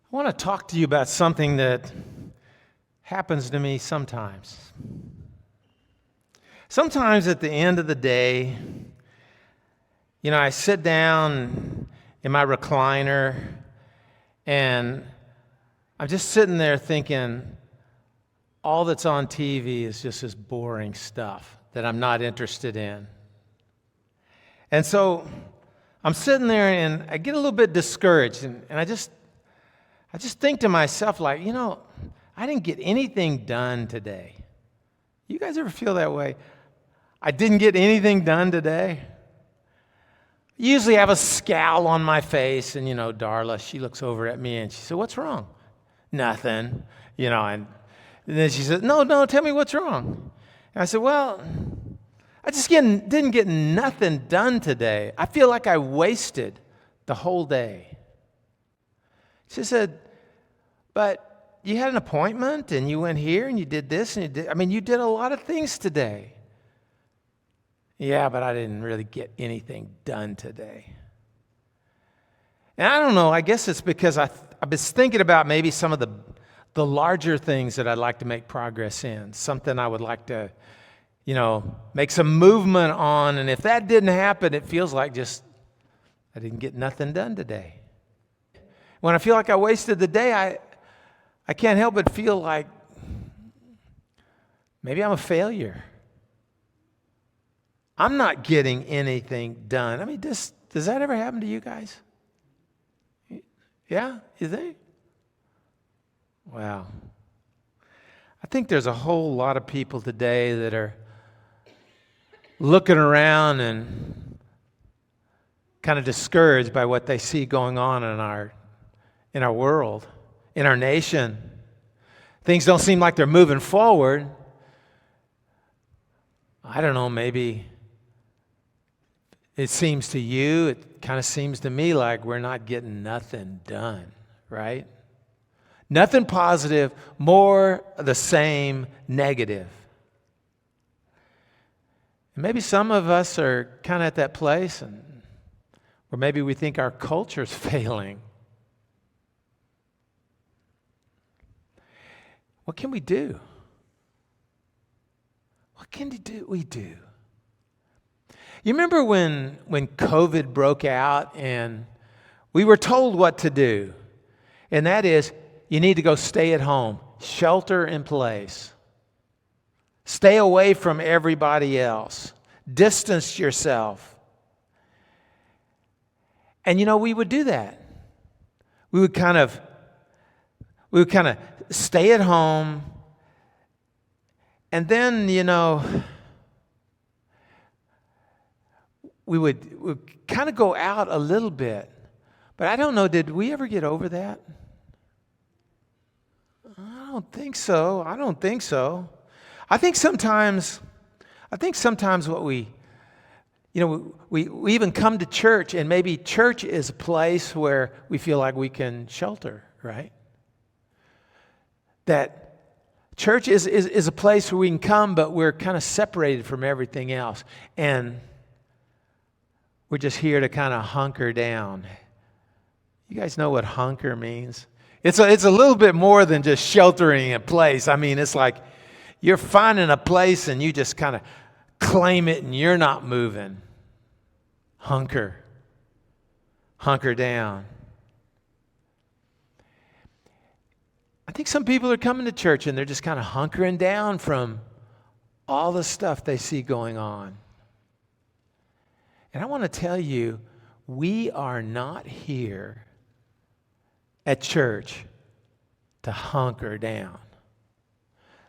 I want to talk to you about something that happens to me sometimes. Sometimes at the end of the day, I sit down in my recliner and I'm just sitting there thinking, all that's on TV is just this boring stuff that I'm not interested in. And so I'm sitting there and I get a little bit discouraged and I just think to myself, like, I didn't get anything done today. You guys ever feel that way? I didn't get anything done today. I usually have a scowl on my face, and, Darla, she looks over at me and she said, "What's wrong?" "Nothing." And then she said, No, tell me what's wrong. And I said, "Well, I just didn't get nothing done today. I feel like I wasted the whole day." She said, "But you had an appointment and you went here and you did this and you did a lot of things today." "Yeah, but I didn't really get anything done today." And I don't know, I guess it's because I've been thinking about maybe some of the larger things that I'd like to make progress in, something I would like to, make some movement on. And if that didn't happen, it feels like just I didn't get nothing done today. When I feel like I wasted the day, I can't help but feel like maybe I'm a failure. I'm not getting anything done. Does that ever happen to you guys? Yeah, you think? Wow. I think there's a whole lot of people today that are looking around and kind of discouraged by what they see going on in our world, in our nation. Things don't seem like they're moving forward. I don't know, maybe it seems to you, it kind of seems to me like we're not getting nothing done, right? Nothing positive, more of the same negative. And maybe some of us are kind of at that place, or maybe we think our culture's failing. What can we do? What can we do? You remember when COVID broke out and we were told what to do, and that is, you need to go stay at home, shelter in place. Stay away from everybody else. Distance yourself. And we would do that. We would kind of stay at home. And then, we would kind of go out a little bit. But I don't know, did we ever get over that? I don't think so. I think sometimes what we even come to church, and maybe church is a place where we feel like we can shelter, right? That church is a place where we can come, but we're kind of separated from everything else. And we're just here to kind of hunker down. You guys know what hunker means? It's a little bit more than just sheltering in place. It's like you're finding a place and you just kind of claim it and you're not moving. Hunker down. I think some people are coming to church and they're just kind of hunkering down from all the stuff they see going on. And I want to tell you, we are not here at church to hunker down.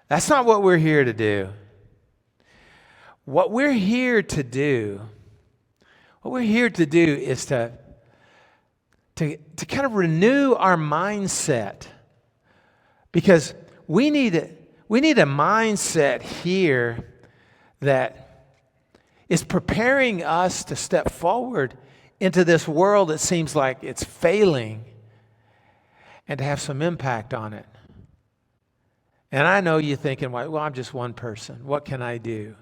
That's not what we're here to do. What we're here to do is to kind of renew our mindset. Because we need a mindset here that is preparing us to step forward into this world that seems like it's failing and to have some impact on it. And I know you're thinking, well, I'm just one person. What can I do?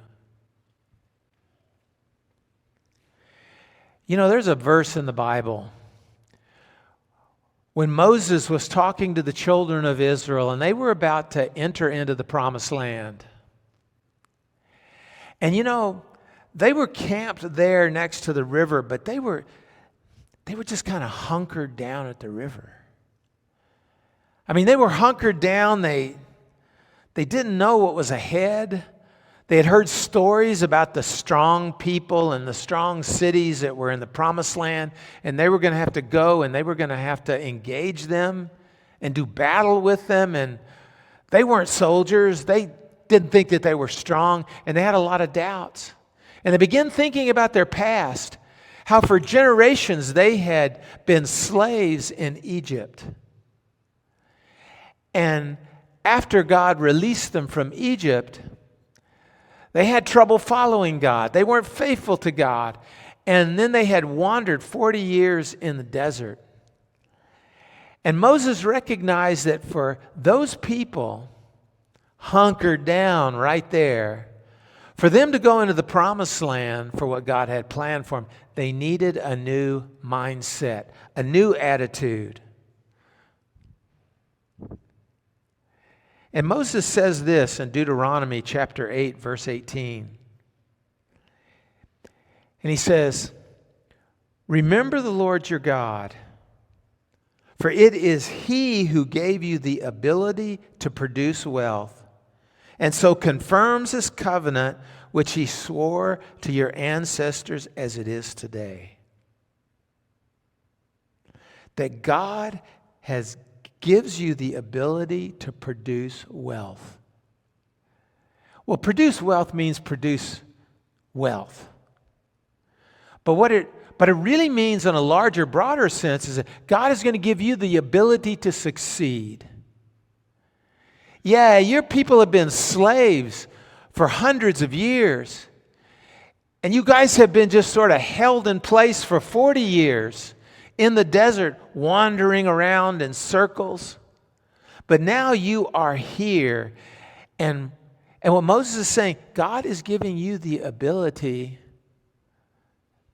There's a verse in the Bible when Moses was talking to the children of Israel and they were about to enter into the promised land. And they were camped there next to the river, but they were just kind of hunkered down at the river. I mean, they were hunkered down. They didn't know what was ahead. They had heard stories about the strong people and the strong cities that were in the promised land, and they were going to have to go and they were going to have to engage them and do battle with them. And they weren't soldiers. They didn't think that they were strong, and they had a lot of doubts. And they began thinking about their past, how for generations they had been slaves in Egypt. And after God released them from Egypt, they had trouble following God. They weren't faithful to God. And then they had wandered 40 years in the desert. And Moses recognized that for those people hunkered down right there, for them to go into the promised land for what God had planned for them, they needed a new mindset, a new attitude. And Moses says this in Deuteronomy chapter 8, verse 18. And he says, "Remember the Lord your God, for it is He who gave you the ability to produce wealth, and so confirms His covenant which He swore to your ancestors as it is today." That God gives you the ability to produce wealth. Well, produce wealth means produce wealth. But what it really means in a larger, broader sense is that God is going to give you the ability to succeed. Yeah, your people have been slaves for hundreds of years. And you guys have been just sort of held in place for 40 years in the desert, wandering around in circles. But now you are here. And what Moses is saying, God is giving you the ability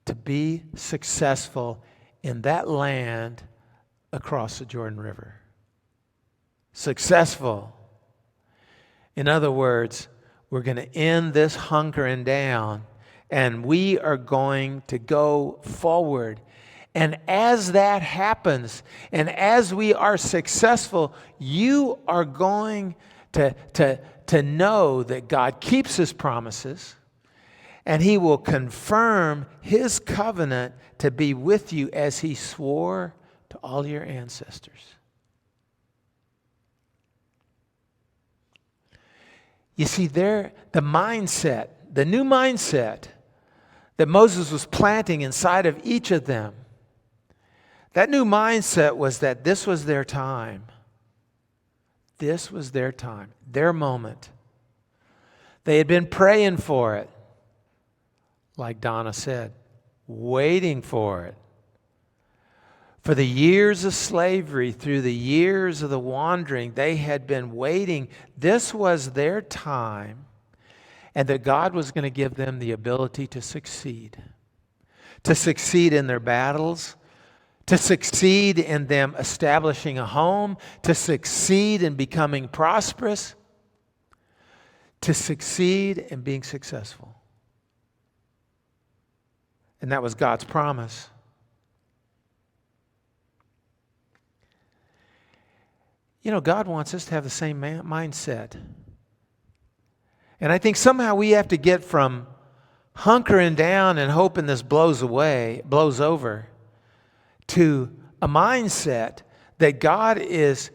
to be successful in that land across the Jordan River. Successful. In other words, we're going to end this hunkering down, and we are going to go forward. And as that happens, and as we are successful, you are going to know that God keeps His promises, and He will confirm His covenant to be with you as He swore to all your ancestors. You see, the mindset, the new mindset that Moses was planting inside of each of them, that new mindset was that this was their time. This was their time, their moment. They had been praying for it, like Donna said, waiting for it. For the years of slavery, through the years of the wandering, they had been waiting. This was their time, and that God was going to give them the ability to succeed in their battles, to succeed in them establishing a home, to succeed in becoming prosperous, to succeed in being successful. And that was God's promise. God wants us to have the same mindset. And I think somehow we have to get from hunkering down and hoping this blows over, to a mindset that God is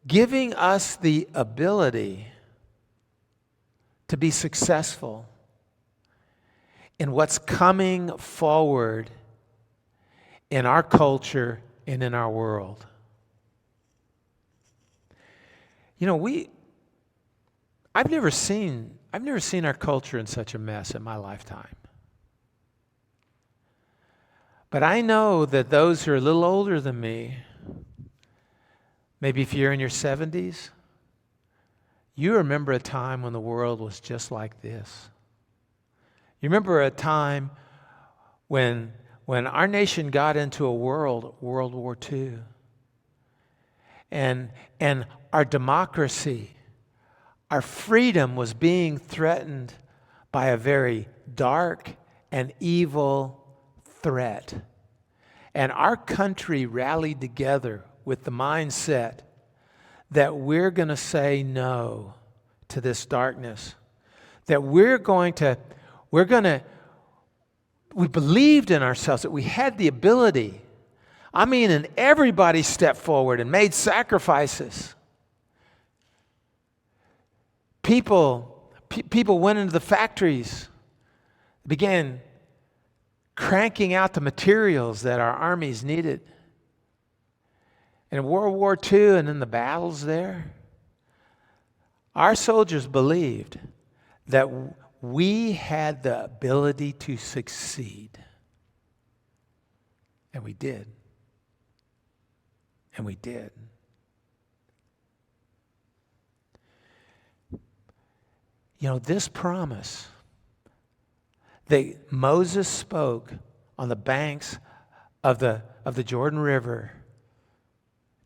giving us the ability to be successful in what's coming forward in our culture and in our world. I've never seen our culture in such a mess in my lifetime. But I know that those who are a little older than me, maybe if you're in your 70s, you remember a time when the world was just like this. You remember a time when our nation got into World War II. and our democracy, our freedom was being threatened by a very dark and evil threat. And our country rallied together with the mindset that we're going to say no to this darkness. That we believed in ourselves, that we had the ability. I mean, and everybody stepped forward and made sacrifices. People went into the factories, began cranking out the materials that our armies needed. And in World War II and in the battles there, our soldiers believed that we had the ability to succeed. And we did. And we did. You know, this promise that Moses spoke on the banks of the Jordan River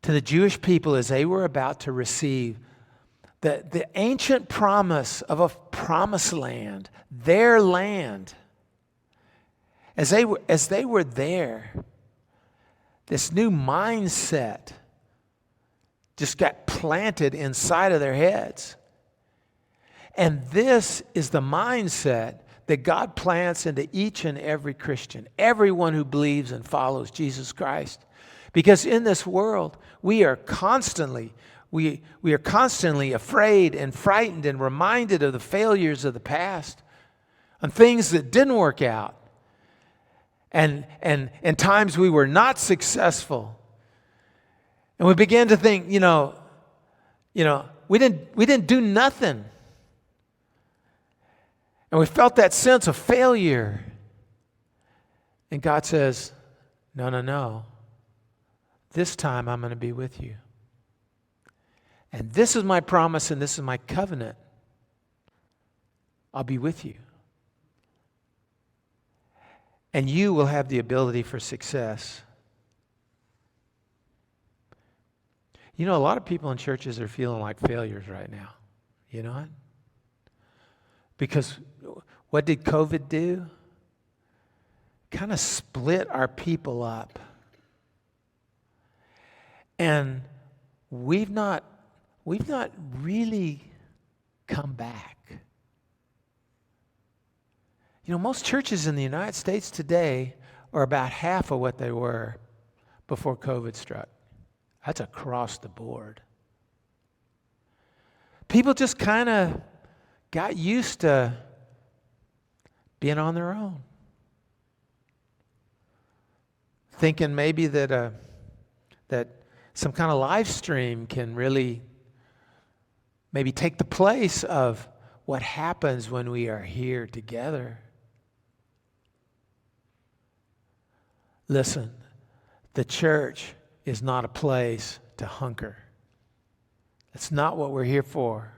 to the Jewish people as they were about to receive the ancient promise of a promised land, their land. As they were there, this new mindset just got planted inside of their heads. And this is the mindset that God plants into each and every Christian, everyone who believes and follows Jesus Christ. Because in this world, we are constantly afraid and frightened and reminded of the failures of the past, and things that didn't work out, and times we were not successful. And we began to think, we didn't do nothing. And we felt that sense of failure. And God says, no. This time I'm going to be with you. And this is my promise and this is my covenant. I'll be with you. And you will have the ability for success. You know, a lot of people in churches are feeling like failures right now. You know what? Because what did COVID do? Kind of split our people up. And we've not really come back. You know, most churches in the United States today are about half of what they were before COVID struck. That's across the board. People just kind of got used to being on their own. Thinking maybe that some kind of live stream can really maybe take the place of what happens when we are here together. Listen, the church is not a place to hunker. That's not what we're here for.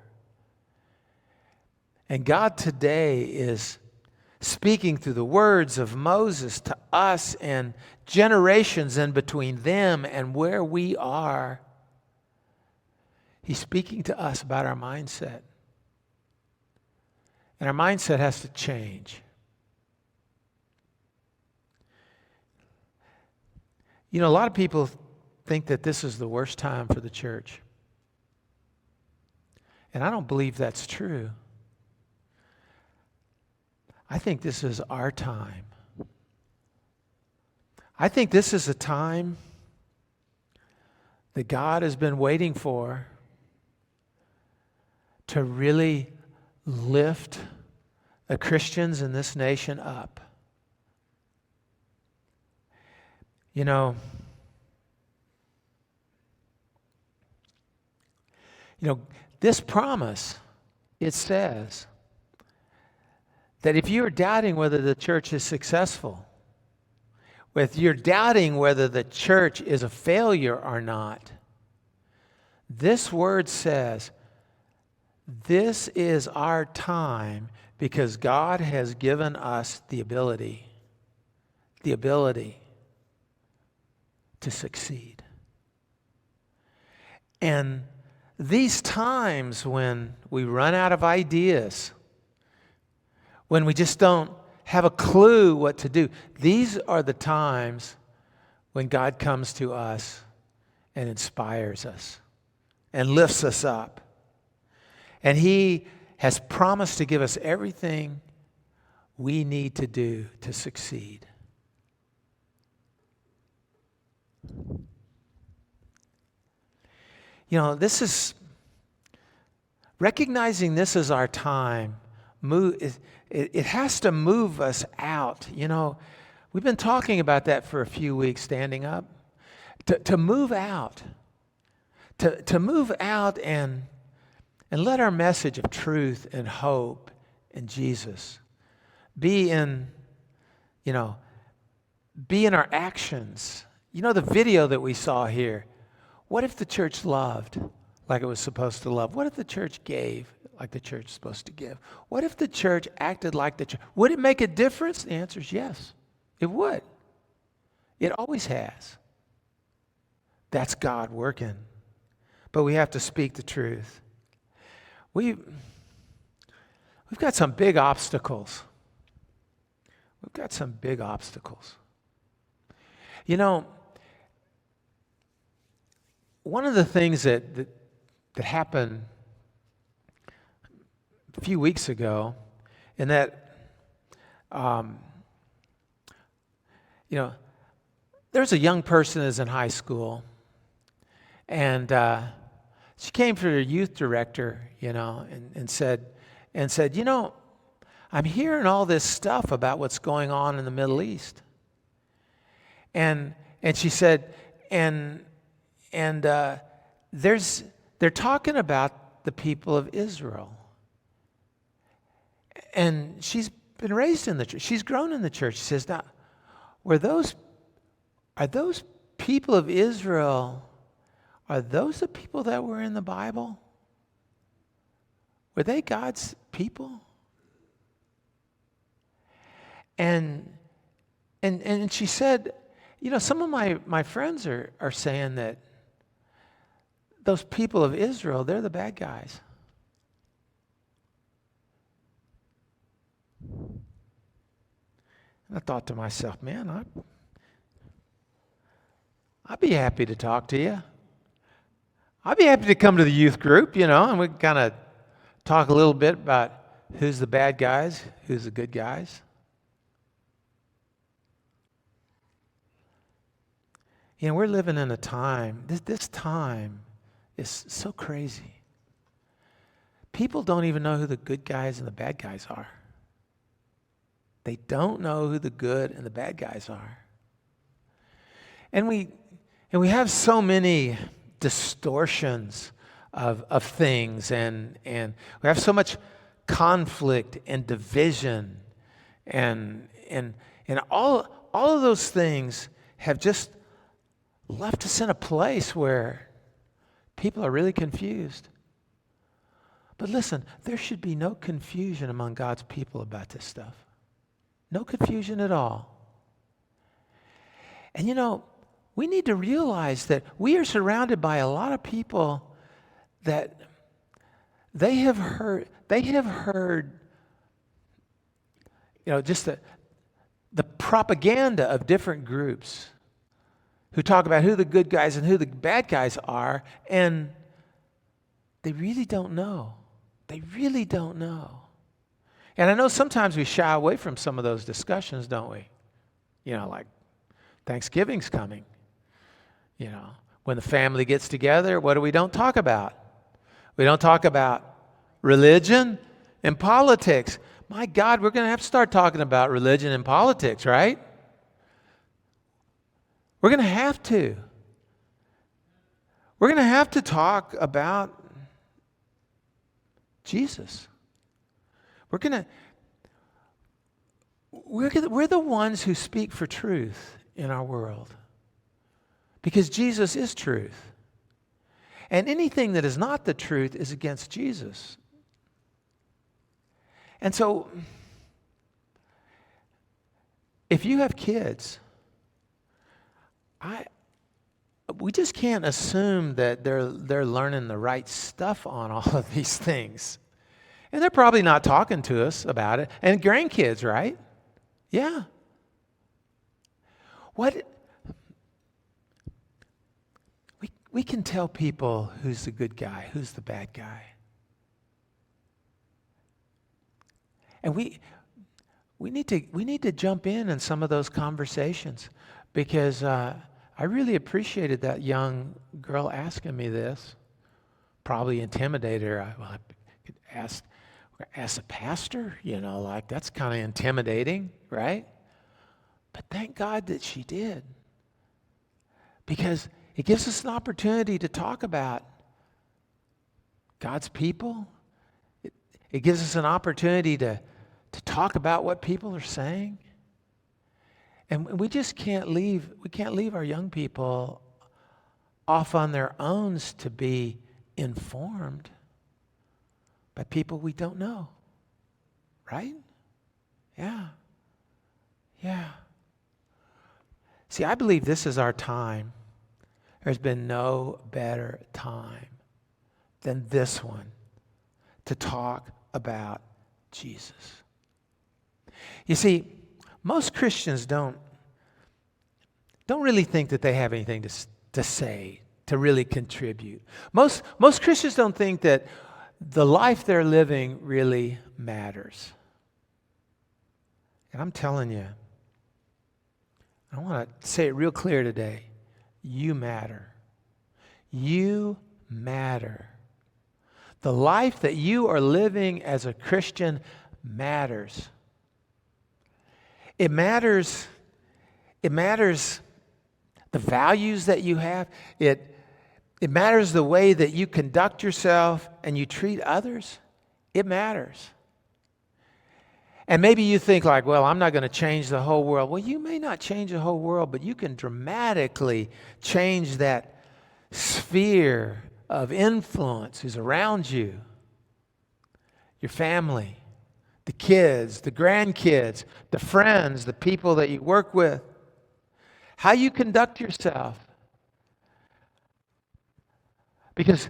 And God today is speaking through the words of Moses to us and generations in between them and where we are. He's speaking to us about our mindset. And our mindset has to change. You know, a lot of people think that this is the worst time for the church. And I don't believe that's true. I think this is our time. I think this is a time that God has been waiting for to really lift the Christians in this nation up. You know, this promise, it says that if you're doubting whether the church is successful, if you're doubting whether the church is a failure or not, this word says, this is our time because God has given us the ability to succeed. And these times when we run out of ideas, when we just don't have a clue what to do, these are the times when God comes to us and inspires us and lifts us up. And He has promised to give us everything we need to do to succeed. You know, recognizing this is our time, it has to move us out. You know, we've been talking about that for a few weeks, standing up. To move out. To move out and let our message of truth and hope in Jesus be in our actions. You know, the video that we saw here. What if the church loved like it was supposed to love? What if the church gave like the church is supposed to give? What if the church acted like the church? Would it make a difference? The answer is yes. It would. It always has. That's God working. But we have to speak the truth. We've got some big obstacles. We've got some big obstacles. You know, one of the things that happened a few weeks ago, and that, there's a young person that's in high school, and she came to the youth director, and said, I'm hearing all this stuff about what's going on in the Middle East. And she said, they're talking about the people of Israel. And she's been raised in the church. She's grown in the church. She says, now, are those people of Israel, are those the people that were in the Bible? Were they God's people? And she said, some of my friends are saying that those people of Israel, they're the bad guys. And I thought to myself, man, I'd be happy to talk to you. I'd be happy to come to the youth group, and we kind of talk a little bit about who's the bad guys, who's the good guys. We're living in a time, this time is so crazy. People don't even know who the good guys and the bad guys are. They don't know who the good and the bad guys are. And we have so many distortions of things, and we have so much conflict and division, and all of those things have just left us in a place where people are really confused. But listen, there should be no confusion among God's people about this stuff. No confusion at all. And we need to realize that we are surrounded by a lot of people that they have heard just the propaganda of different groups who talk about who the good guys and who the bad guys are, and they really don't know. They really don't know. And I know sometimes we shy away from some of those discussions, don't we? Like Thanksgiving's coming. When the family gets together, what do we don't talk about? We don't talk about religion and politics. My God, we're going to have to start talking about religion and politics, right? We're going to have to. We're going to have to talk about Jesus. We're the ones who speak for truth in our world. Because Jesus is truth. And anything that is not the truth is against Jesus. And so, if you have kids, we just can't assume that they're learning the right stuff on all of these things. And they're probably not talking to us about it. And grandkids, right? Yeah. What we can tell people who's the good guy, who's the bad guy. And we need to jump in some of those conversations, because I really appreciated that young girl asking me this. Probably intimidated her. I could ask the pastor, like that's kind of intimidating, right? But thank God that she did, because it gives us an opportunity to talk about God's people. It gives us an opportunity to talk about what people are saying. And we just can't leave our young people off on their own to be informed by people we don't know. Right? Yeah. Yeah. See, I believe this is our time. There's been no better time than this one to talk about Jesus. You see, most Christians don't really think that they have anything to say, to really contribute. Most Christians don't think that the life they're living really matters. And I'm telling you, I want to say it real clear today. You matter. You matter. The life that you are living as a Christian matters. It matters. It matters the values that you have. It matters the way that you conduct yourself and you treat others. It matters. And maybe you think like, well, I'm not going to change the whole world. Well, you may not change the whole world, but you can dramatically change that sphere of influence who's around you. Your family, the kids, the grandkids, the friends, the people that you work with. How you conduct yourself. Because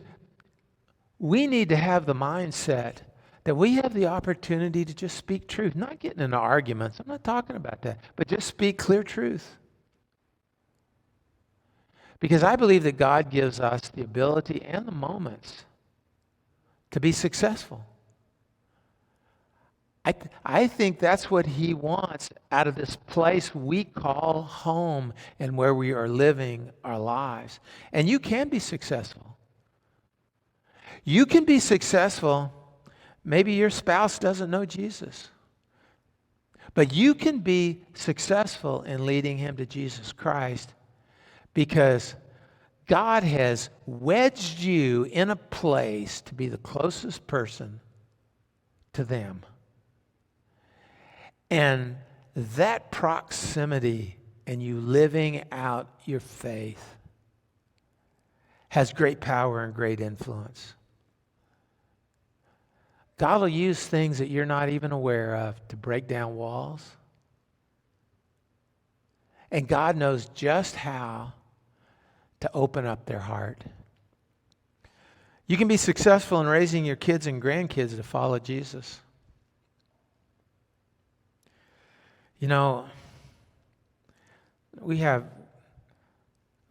we need to have the mindset that we have the opportunity to just speak truth, not getting into arguments. I'm not talking about that, but just speak clear truth. Because I believe that God gives us the ability and the moments to be successful. I think that's what He wants out of this place we call home and where we are living our lives. And you can be successful. You can be successful. Maybe your spouse doesn't know Jesus. But you can be successful in leading him to Jesus Christ because God has wedged you in a place to be the closest person to them. And that proximity and you living out your faith has great power and great influence. God will use things that you're not even aware of to break down walls. And God knows just how to open up their heart. You can be successful in raising your kids and grandkids to follow Jesus. You know, we have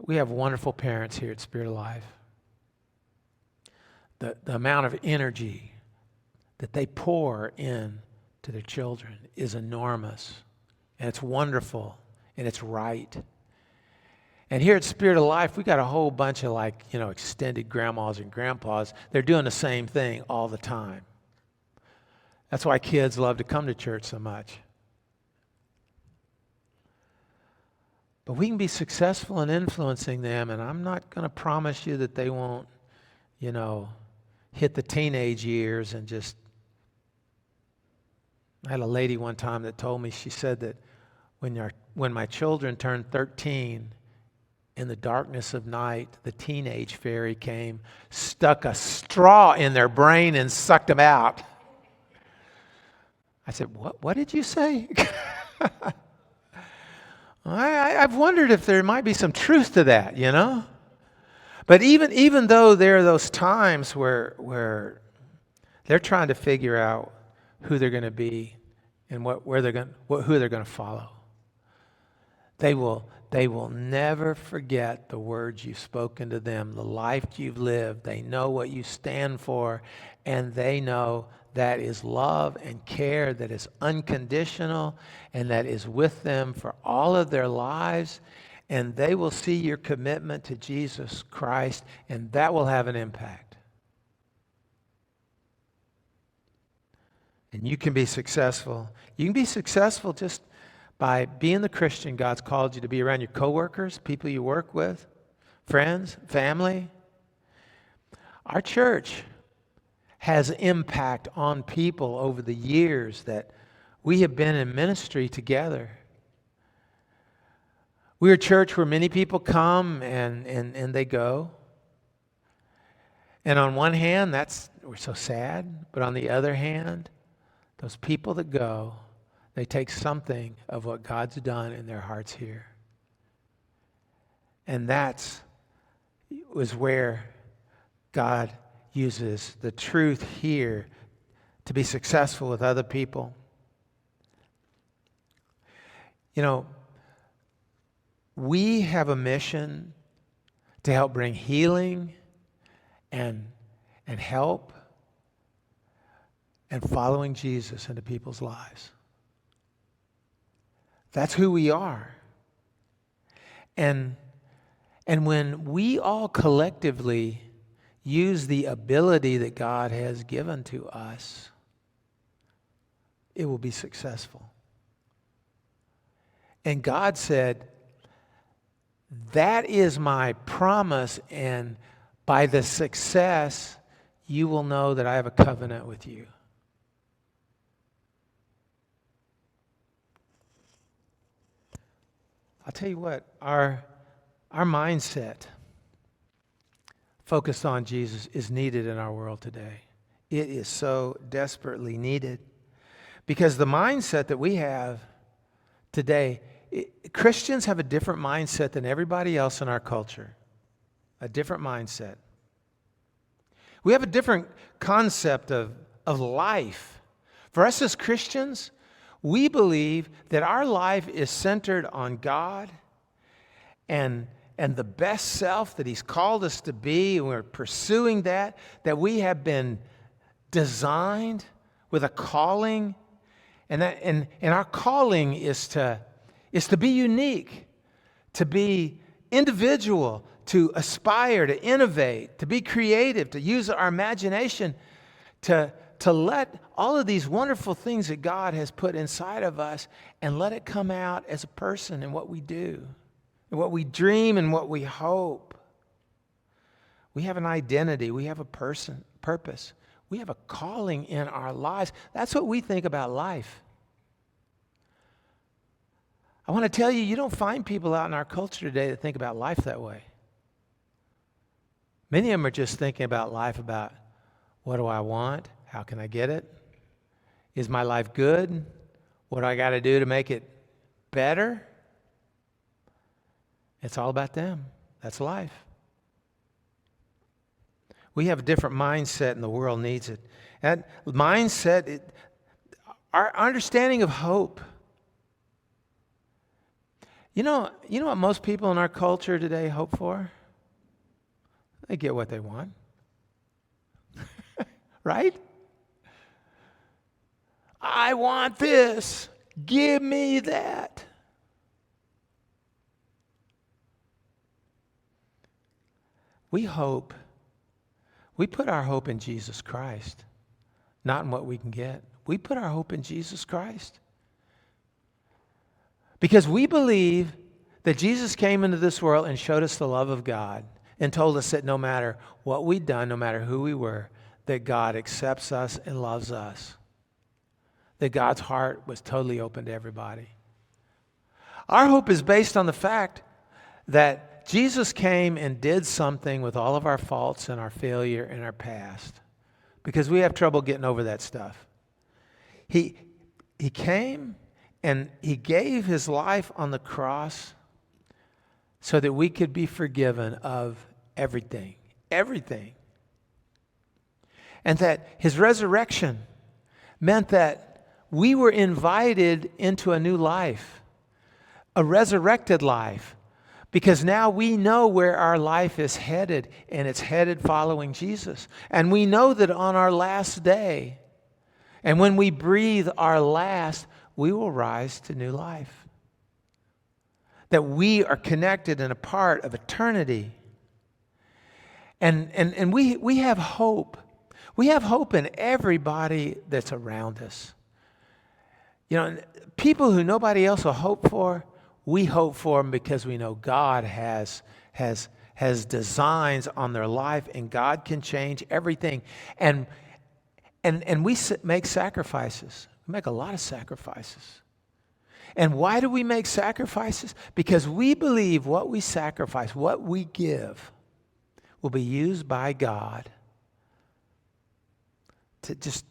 wonderful parents here at Spirit of Life. The amount of energy that they pour in to their children is enormous. And it's wonderful. And it's right. And here at Spirit of Life, we got a whole bunch of extended grandmas and grandpas. They're doing the same thing all the time. That's why kids love to come to church so much. But we can be successful in influencing them, and I'm not going to promise you that they won't, hit the teenage years and just... I had a lady one time that told me, she said that when my children turned 13, in the darkness of night, the teenage fairy came, stuck a straw in their brain and sucked them out. I said, what did you say? I've wondered if there might be some truth to that, But even though there are those times where they're trying to figure out who they're going to be and who they're going to follow, they will never forget the words you've spoken to them, the life you've lived. They know what you stand for, and they know that is love and care that is unconditional and that is with them for all of their lives. And they will see your commitment to Jesus Christ, and that will have an impact. And you can be successful. You can be successful just by being the Christian God's called you to be, around your coworkers, people you work with, friends, family. Our church has impact on people over the years that we have been in ministry together. We're a church where many people come and they go. And on one hand, we're so sad. But on the other hand, those people that go, they take something of what God's done in their hearts here. And was where God uses the truth here to be successful with other people. You know, we have a mission to help bring healing and help and following Jesus into people's lives. That's who we are. And when we all collectively use the ability that God has given to us, it will be successful. And God said, that is my promise, and by the success, you will know that I have a covenant with you. I'll tell you what, our mindset focused on Jesus is needed in our world today. It is so desperately needed, because the mindset that we have today, Christians have a different mindset than everybody else in our culture. A different mindset. We have a different concept of life. For us as Christians, we believe that our life is centered on God and the best self that He's called us to be, and we're pursuing that we have been designed with a calling, and our calling is to be unique, to be individual, to aspire, to innovate, to be creative, to use our imagination, to let all of these wonderful things that God has put inside of us and let it come out as a person in what we do, and what we dream and what we hope. We have an identity. We have a purpose. We have a calling in our lives. That's what we think about life. I want to tell you, you don't find people out in our culture today that think about life that way. Many of them are just thinking about life about, what do I want? How can I get it? Is my life good? What do I got to do to make it better? It's all about them. That's life. We have a different mindset, and the world needs it. That mindset, our understanding of hope. You know what most people in our culture today hope for? They get what they want. Right? I want this. Give me that. We put our hope in Jesus Christ, not in what we can get. We put our hope in Jesus Christ. Because we believe that Jesus came into this world and showed us the love of God and told us that no matter what we'd done, no matter who we were, that God accepts us and loves us. That God's heart was totally open to everybody. Our hope is based on the fact that Jesus came and did something with all of our faults and our failure and our past, because we have trouble getting over that stuff. He came and He gave His life on the cross so that we could be forgiven of everything. Everything. And that his resurrection meant that we were invited into a new life, a resurrected life, because now we know where our life is headed, and it's headed following Jesus. And we know that on our last day, and when we breathe our last, we will rise to new life. That we are connected and a part of eternity. And we have hope. We have hope in everybody that's around us. You know, people who nobody else will hope for, we hope for them because we know God has designs on their life, and God can change everything. And we make sacrifices. We make a lot of sacrifices. And why do we make sacrifices? Because we believe what we sacrifice, what we give, will be used by God to just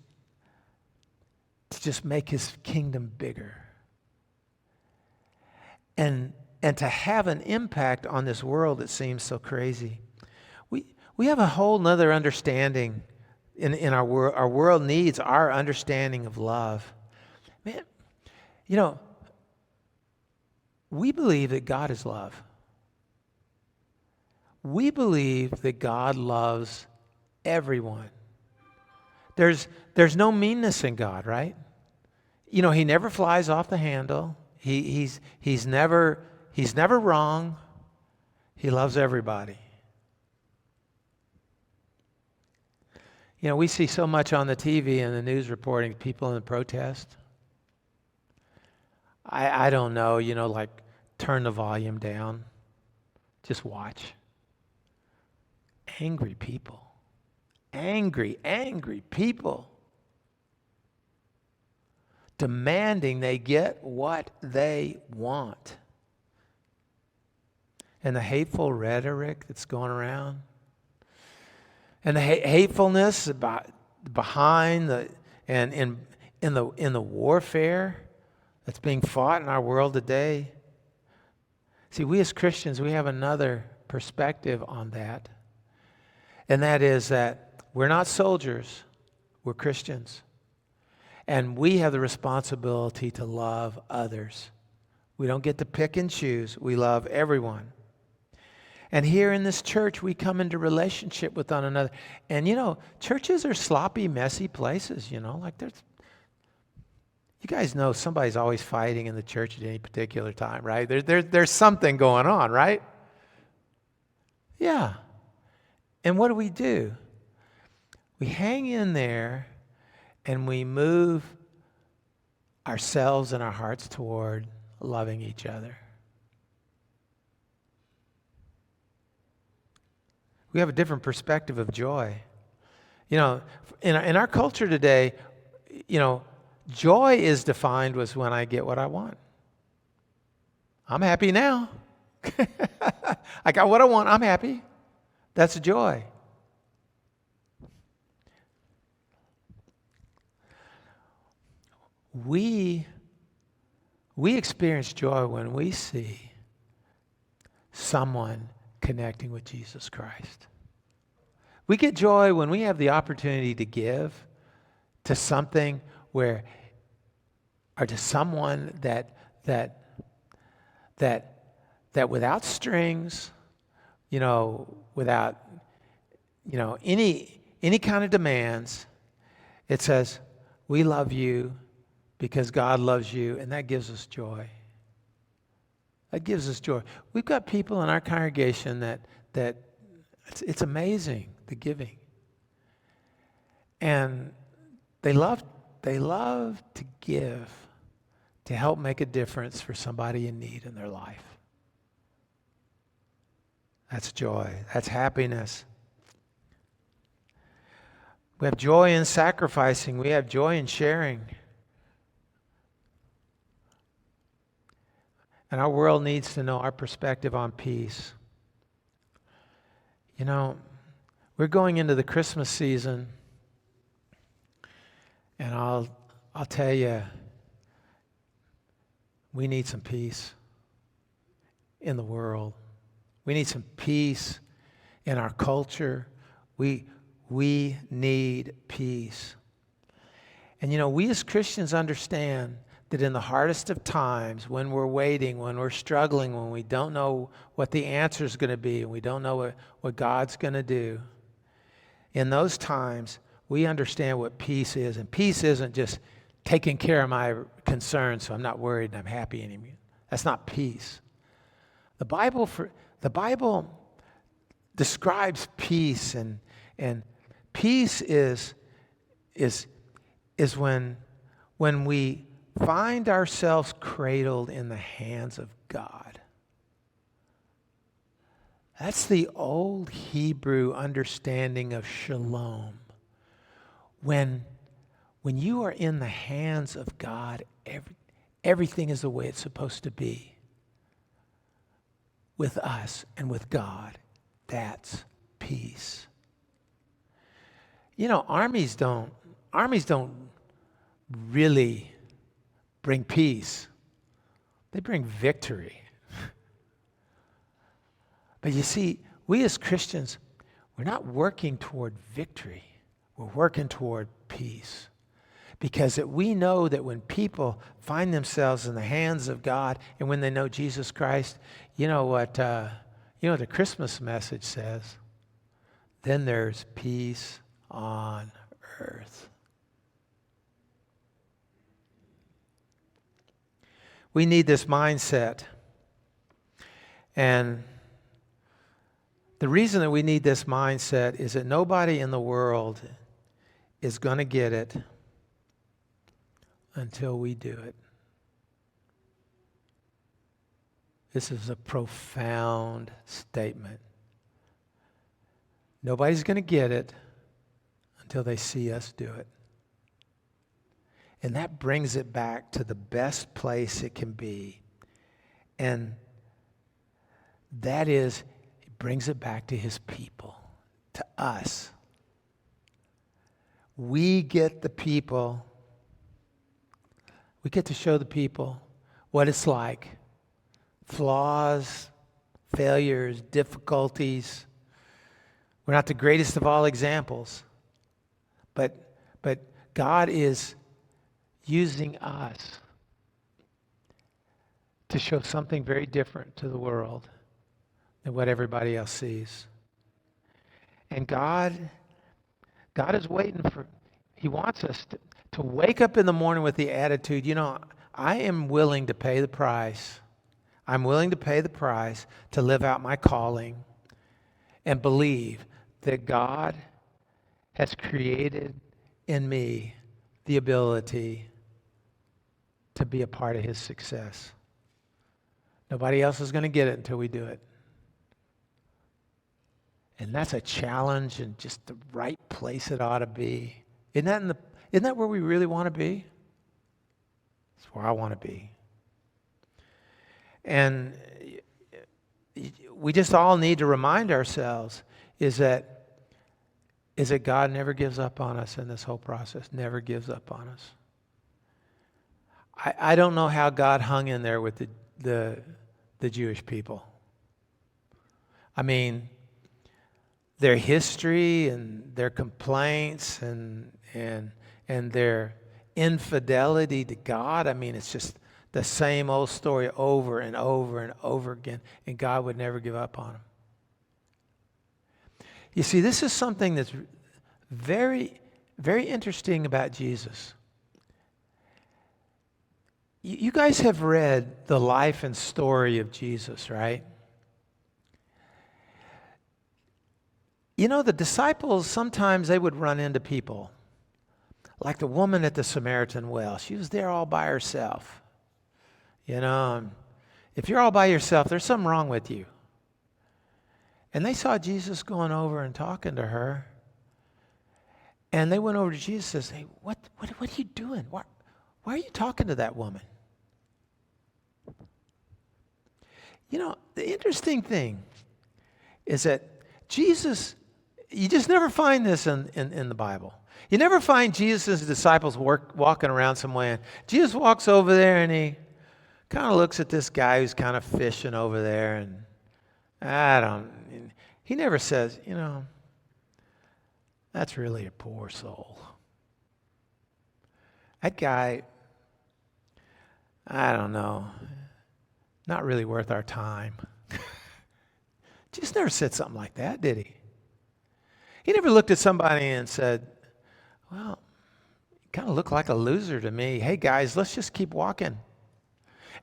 make his kingdom bigger. And to have an impact on this world that seems so crazy. We have a whole nother understanding in our world. Our world needs our understanding of love. Man, you know, we believe that God is love. We believe that God loves everyone. There's no meanness in God, right? You know, he never flies off the handle. He's never wrong. He loves everybody. You know, we see so much on the TV and the news reporting people in the protest. I don't know, you know, like turn the volume down. Just watch. Angry people. Angry people. Demanding they get what they want. And the hateful rhetoric that's going around. And the hatefulness behind in the warfare that's being fought in our world today. See, we as Christians, we have another perspective on that. And that is that we're not soldiers, we're Christians. And we have the responsibility to love others. We don't get to pick and choose. We love everyone. And here in this church, we come into relationship with one another. And, you know, churches are sloppy, messy places, you know. Like you guys know somebody's always fighting in the church at any particular time, right? There's something going on, right? Yeah. And what do? We hang in there and we move ourselves and our hearts toward loving each other. We have a different perspective of joy. You know, in our culture today, you know, joy is defined as when I get what I want. I'm happy now. I got what I want. I'm happy. That's joy. We experience joy when we see someone connecting with Jesus Christ. We get joy when we have the opportunity to give to something or to someone that without strings, you know, without, you know, any kind of demands, it says, we love you because God loves you, and that gives us joy. That gives us joy. We've got people in our congregation that it's amazing, the giving. And they love to give to help make a difference for somebody in need in their life. That's joy. That's happiness. We have joy in sacrificing. We have joy in sharing. And our world needs to know our perspective on peace. You know, we're going into the Christmas season, and I'll tell you, we need some peace in the world. We need some peace in our culture. We need peace. And we as Christians understand that in the hardest of times, when we're waiting, when we're struggling, when we don't know what the answer is going to be, and we don't know what God's going to do, in those times, we understand what peace is. And peace isn't just taking care of my concerns so I'm not worried and I'm happy anymore. That's not peace. The Bible describes peace, and peace is when we find ourselves cradled in the hands of God. That's the old Hebrew understanding of shalom. When you are in the hands of God, everything is the way it's supposed to be. With us and with God, that's peace. Armies don't really bring peace. They bring victory. But you see, we as Christians, we're not working toward victory. We're working toward peace. Because we know that when people find themselves in the hands of God and when they know Jesus Christ, you know what the Christmas message says? Then there's peace on earth. We need this mindset. And the reason that we need this mindset is that nobody in the world is going to get it until we do it. This is a profound statement. Nobody's going to get it until they see us do it. And that brings it back to the best place it can be. And that is, it brings it back to his people, to us. We get to show the people what it's like. Flaws, failures, difficulties. We're not the greatest of all examples. But God is using us to show something very different to the world than what everybody else sees. And God is waiting He wants us to wake up in the morning with the attitude, I am willing to pay the price. I'm willing to pay the price to live out my calling and believe that God has created in me the ability to be a part of his success. Nobody else is going to get it until we do it. And that's a challenge and just the right place it ought to be. Isn't that where we really want to be? It's where I want to be. And we just all need to remind ourselves is that God never gives up on us in this whole process, never gives up on us. I don't know how God hung in there with the Jewish people. I mean, their history and their complaints and their infidelity to God, I mean, it's just the same old story over and over and over again, and God would never give up on them. You see, this is something that's very, very interesting about Jesus. You guys have read the life and story of Jesus, right? The disciples, sometimes they would run into people. Like the woman at the Samaritan well. She was there all by herself. If you're all by yourself, there's something wrong with you. And they saw Jesus going over and talking to her. And they went over to Jesus and said, "Hey, what are you doing? Why are you talking to that woman?" The interesting thing is that Jesus, you just never find this in the Bible. You never find Jesus' disciples walking around somewhere. Jesus walks over there and he kind of looks at this guy who's kind of fishing over there, and He never says, that's really a poor soul. That guy, I don't know, not really worth our time. Jesus never said something like that, did he? He never looked at somebody and said, well, you kind of look like a loser to me. Hey, guys, let's just keep walking.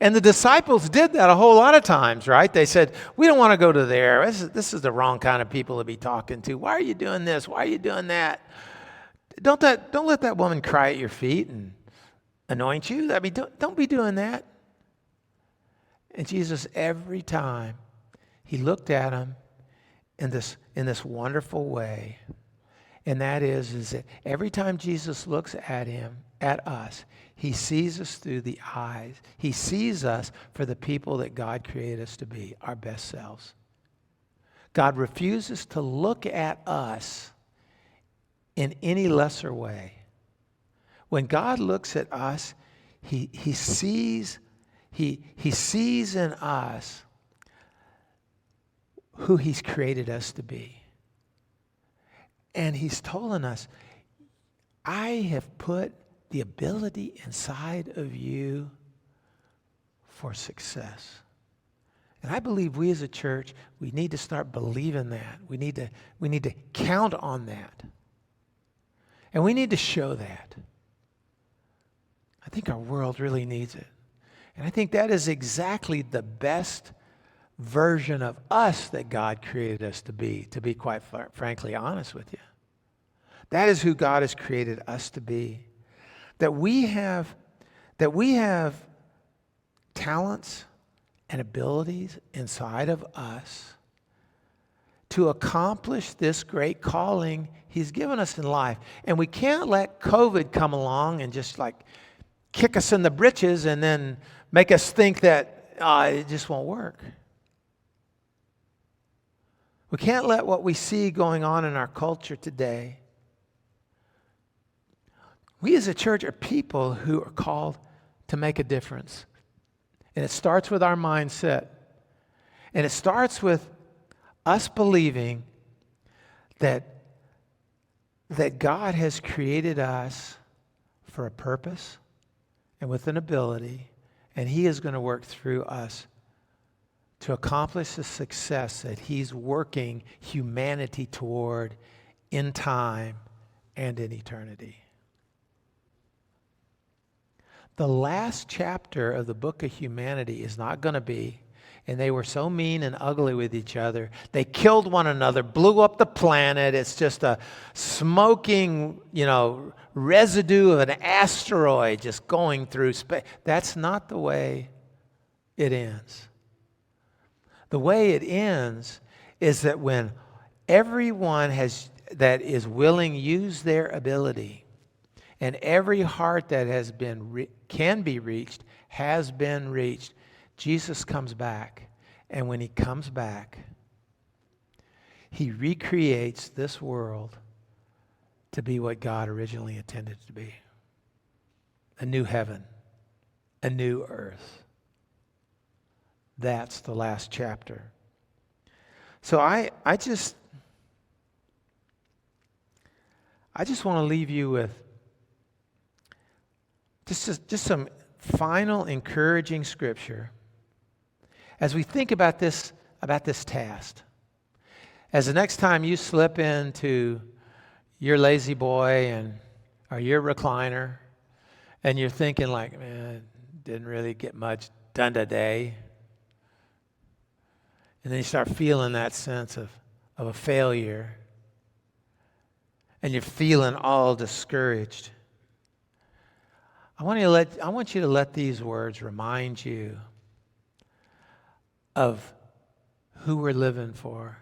And the disciples did that a whole lot of times, right? They said, we don't want to go to there. This is the wrong kind of people to be talking to. Why are you doing this? Why are you doing that? Don't let that woman cry at your feet and anoint you. I mean, don't be doing that. And Jesus, every time, he looked at him in this wonderful way. And that is that every time Jesus looks at us, he sees us through the eyes. He sees us for the people that God created us to be, our best selves. God refuses to look at us in any lesser way. When God looks at us, he sees in us who he's created us to be. And he's told us, I have put the ability inside of you for success. And I believe we as a church, we need to start believing that. We need to count on that. And we need to show that. I think our world really needs it. And I think that is exactly the best version of us that God created us to be quite frankly honest with you. That is who God has created us to be. That we have talents and abilities inside of us to accomplish this great calling he's given us in life. And we can't let COVID come along and just like kick us in the britches and then make us think that it just won't work. We can't let what we see going on in our culture today. We as a church are people who are called to make a difference. And it starts with our mindset. And it starts with us believing that God has created us for a purpose and with an ability, and he is going to work through us to accomplish the success that he's working humanity toward in time and in eternity. The last chapter of the book of humanity is not going to be, and they were so mean and ugly with each other. They killed one another, blew up the planet. It's just a smoking, residue of an asteroid just going through space. That's not the way it ends. The way it ends is that when everyone that is willing use their ability, and every heart that can be reached has been reached, Jesus comes back. And when he comes back, he recreates this world to be what God originally intended it to be. A new heaven, a new earth. That's the last chapter. So I just want to leave you with just some final encouraging scripture as we think about this task. As the next time you slip into your lazy boy or your recliner and you're thinking like, man, didn't really get much done today. And then you start feeling that sense of a failure. And you're feeling all discouraged. I want you to let these words remind you of who we're living for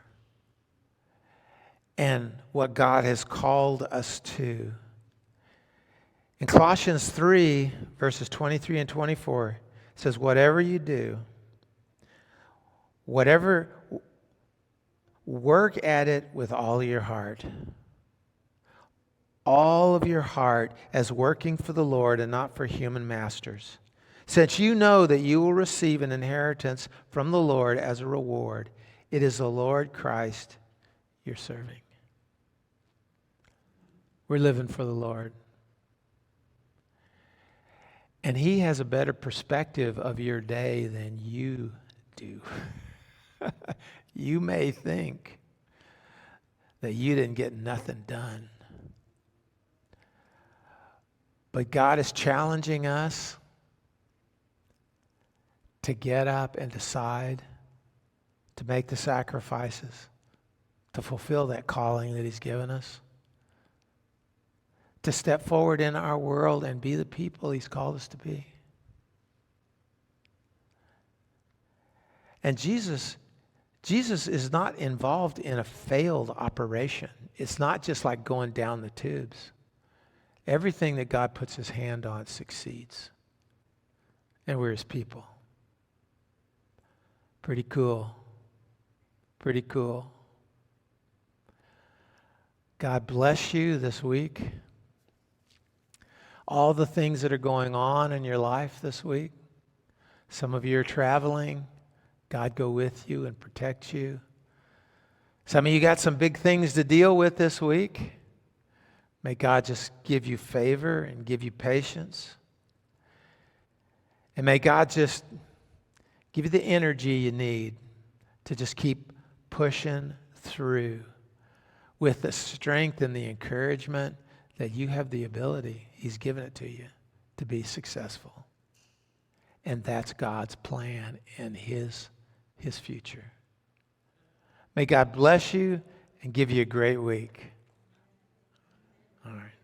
and what God has called us to. In Colossians 3, verses 23 and 24, it says, whatever you do, whatever, work at it with all your heart. All of your heart as working for the Lord and not for human masters. Since you know that you will receive an inheritance from the Lord as a reward. It is the Lord Christ you're serving. We're living for the Lord. And He has a better perspective of your day than you do. You may think that you didn't get nothing done. But God is challenging us to get up and decide to make the sacrifices, to fulfill that calling that He's given us, to step forward in our world and be the people He's called us to be. And Jesus is not involved in a failed operation. It's not just like going down the tubes. Everything that God puts His hand on succeeds. And we're His people. Pretty cool. Pretty cool. God bless you this week. All the things that are going on in your life this week. Some of you are traveling. God go with you and protect you. Some of you got some big things to deal with this week. May God just give you favor and give you patience. And may God just give you the energy you need to just keep pushing through with the strength and the encouragement that you have the ability, He's given it to you, to be successful. And that's God's plan and His future. May God bless you and give you a great week. All right.